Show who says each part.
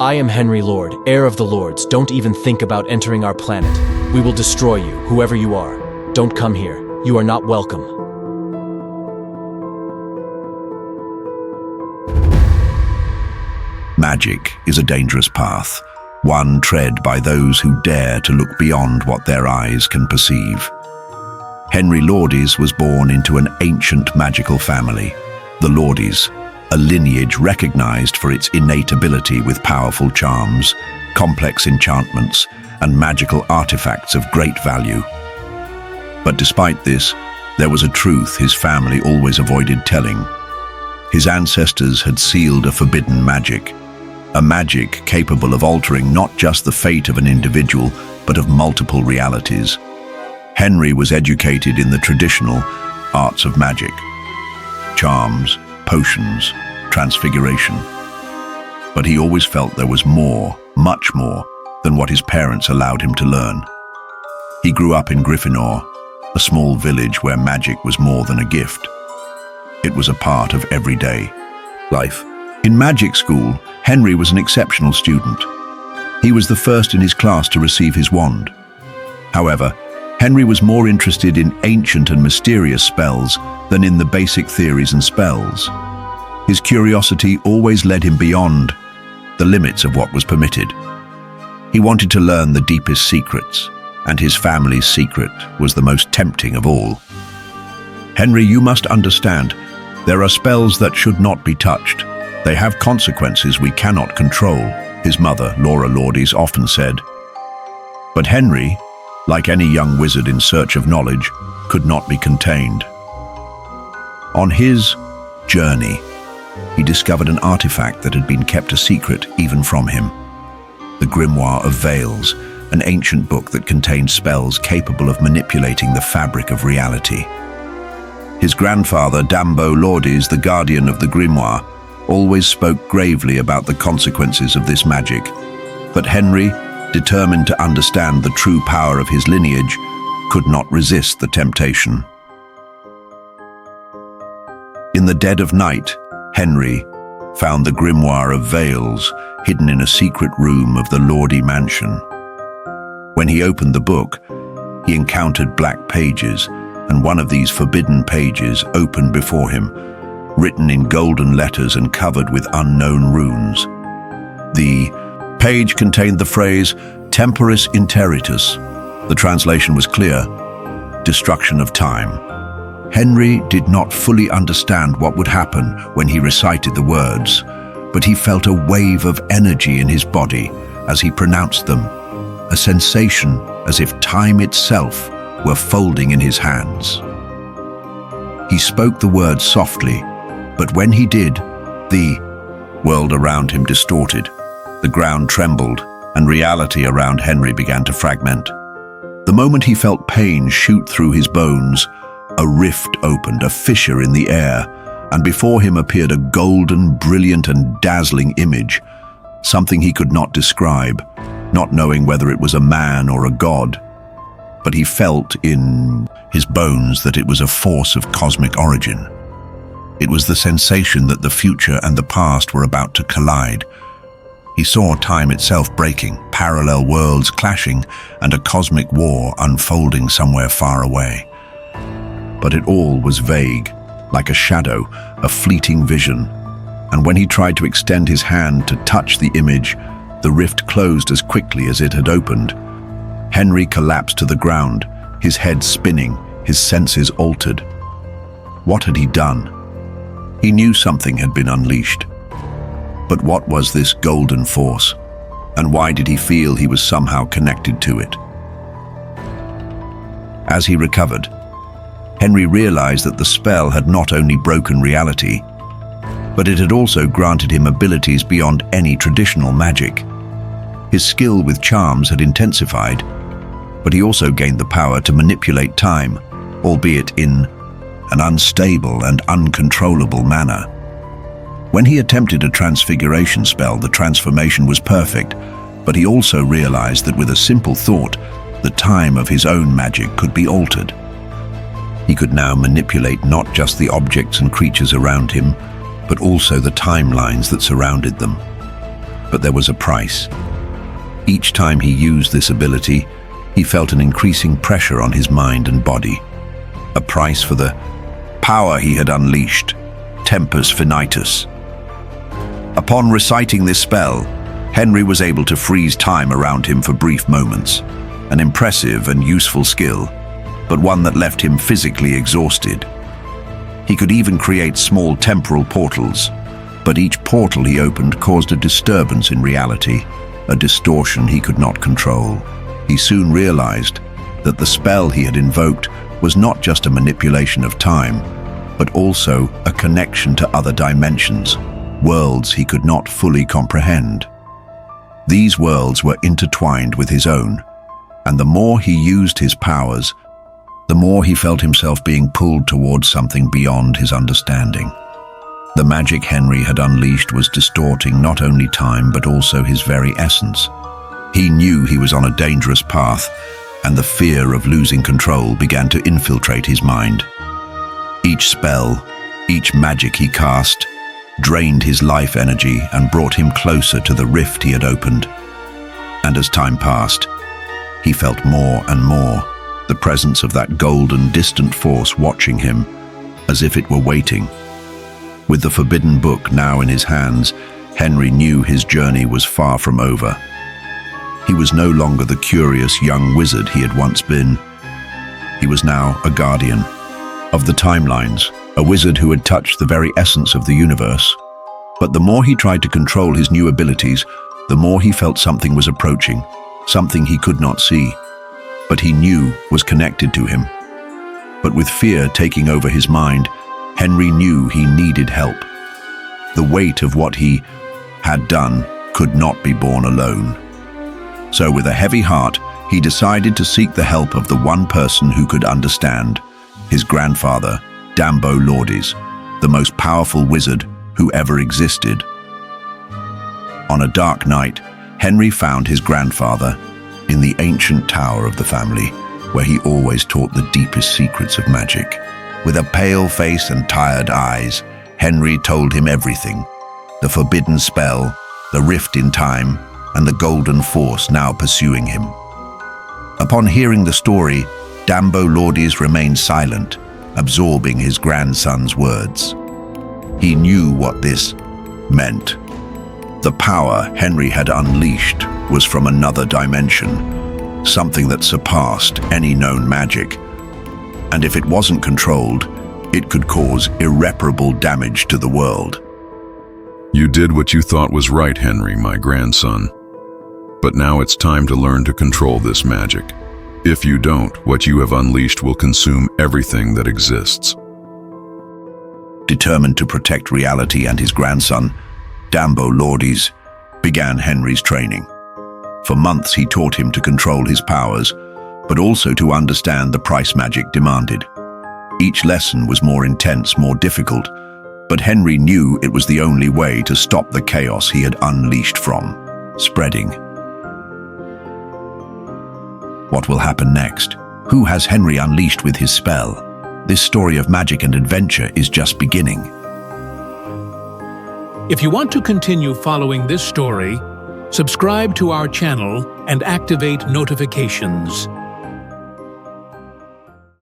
Speaker 1: I am Henry Lord, heir of the Lords. Don't even think about entering our planet. We will destroy you, whoever you are. Don't come here. You are not welcome.
Speaker 2: Magic is a dangerous path, one tread by those who dare to look beyond what their eyes can perceive. Henry Lordys was born into an ancient magical family, the Lordys, a lineage recognized for its innate ability with powerful charms, complex enchantments, and magical artifacts of great value. But despite this, there was a truth his family always avoided telling. His ancestors had sealed a forbidden magic, a magic capable of altering not just the fate of an individual, but of multiple realities. Henry was educated in the traditional arts of magic: charms, potions, transfiguration. But he always felt there was more, much more, than what his parents allowed him to learn. He grew up in Gryffindor, a small village where magic was more than a gift. It was a part of everyday life. In magic school, Henry was an exceptional student. He was the first in his class to receive his wand. However, Henry was more interested in ancient and mysterious spells than in the basic theories and spells. His curiosity always led him beyond the limits of what was permitted. He wanted to learn the deepest secrets, and his family's secret was the most tempting of all. Henry, you must understand, there are spells that should not be touched. They have consequences we cannot control, his mother, Laura Lordys, often said. But Henry, like any young wizard in search of knowledge, could not be contained. On his journey, he discovered an artifact that had been kept a secret even from him. The Grimoire of Veils, an ancient book that contained spells capable of manipulating the fabric of reality. His grandfather, Dambo Lordys, the guardian of the Grimoire, always spoke gravely about the consequences of this magic. But Henry, determined to understand the true power of his lineage, could not resist the temptation. In the dead of night, Henry found the Grimoire of Veils hidden in a secret room of the Lordy mansion. When he opened the book, he encountered black pages, and one of these forbidden pages opened before him, written in golden letters and covered with unknown runes. The page contained the phrase Temporis Interitus. The translation was clear: destruction of time. Henry did not fully understand what would happen when he recited the words, but he felt a wave of energy in his body as he pronounced them, a sensation as if time itself were folding in his hands. He spoke the words softly, but when he did, the world around him distorted. The ground trembled, and reality around Henry began to fragment. The moment he felt pain shoot through his bones, a rift opened, a fissure in the air, and before him appeared a golden, brilliant, and dazzling image, something he could not describe, not knowing whether it was a man or a god. But he felt in his bones that it was a force of cosmic origin. It was the sensation that the future and the past were about to collide. He saw time itself breaking, parallel worlds clashing, and a cosmic war unfolding somewhere far away. But it all was vague, like a shadow, a fleeting vision. And when he tried to extend his hand to touch the image, the rift closed as quickly as it had opened. Henry collapsed to the ground, his head spinning, his senses altered. What had he done? He knew something had been unleashed. But what was this golden force? And why did he feel he was somehow connected to it? As he recovered, Henry realized that the spell had not only broken reality, but it had also granted him abilities beyond any traditional magic. His skill with charms had intensified, but he also gained the power to manipulate time, albeit in an unstable and uncontrollable manner. When he attempted a transfiguration spell, the transformation was perfect, but he also realized that with a simple thought, the time of his own magic could be altered. He could now manipulate not just the objects and creatures around him, but also the timelines that surrounded them. But there was a price. Each time he used this ability, he felt an increasing pressure on his mind and body. A price for the power he had unleashed, tempus finitus. Upon reciting this spell, Henry was able to freeze time around him for brief moments, an impressive and useful skill, but one that left him physically exhausted. He could even create small temporal portals, but each portal he opened caused a disturbance in reality, a distortion he could not control. He soon realized that the spell he had invoked was not just a manipulation of time, but also a connection to other dimensions, worlds he could not fully comprehend. These worlds were intertwined with his own, and the more he used his powers, the more he felt himself being pulled towards something beyond his understanding. The magic Henry had unleashed was distorting not only time but also his very essence. He knew he was on a dangerous path, and the fear of losing control began to infiltrate his mind. Each spell, each magic he cast, drained his life energy and brought him closer to the rift he had opened. And as time passed, he felt more and more the presence of that golden, distant force watching him, as if it were waiting. With the forbidden book now in his hands, Henry knew his journey was far from over. He was no longer the curious young wizard he had once been. He was now a guardian of the timelines, a wizard who had touched the very essence of the universe. But the more he tried to control his new abilities, the more he felt something was approaching, something he could not see, but he knew was connected to him. But with fear taking over his mind, Henry knew he needed help. The weight of what he had done could not be borne alone. So with a heavy heart, he decided to seek the help of the one person who could understand, his grandfather, Dambo Lordys, the most powerful wizard who ever existed. On a dark night, Henry found his grandfather in the ancient tower of the family, where he always taught the deepest secrets of magic. With a pale face and tired eyes, Henry told him everything: the forbidden spell, the rift in time, and the golden force now pursuing him. Upon hearing the story, Dambo Lordys remained silent, absorbing his grandson's words. He knew what this meant. The power Henry had unleashed was from another dimension, something that surpassed any known magic. And if it wasn't controlled, it could cause irreparable damage to the world.
Speaker 3: You did what you thought was right, Henry, my grandson. But now it's time to learn to control this magic. If you don't, what you have unleashed will consume everything that exists.
Speaker 2: Determined to protect reality and his grandson, Dambo Lordys began Henry's training. For months he taught him to control his powers, but also to understand the price magic demanded. Each lesson was more intense, more difficult, but Henry knew it was the only way to stop the chaos he had unleashed from spreading. What will happen next? Who has Henry unleashed with his spell? This story of magic and adventure is just beginning.
Speaker 4: If you want to continue following this story, subscribe to our channel and activate notifications.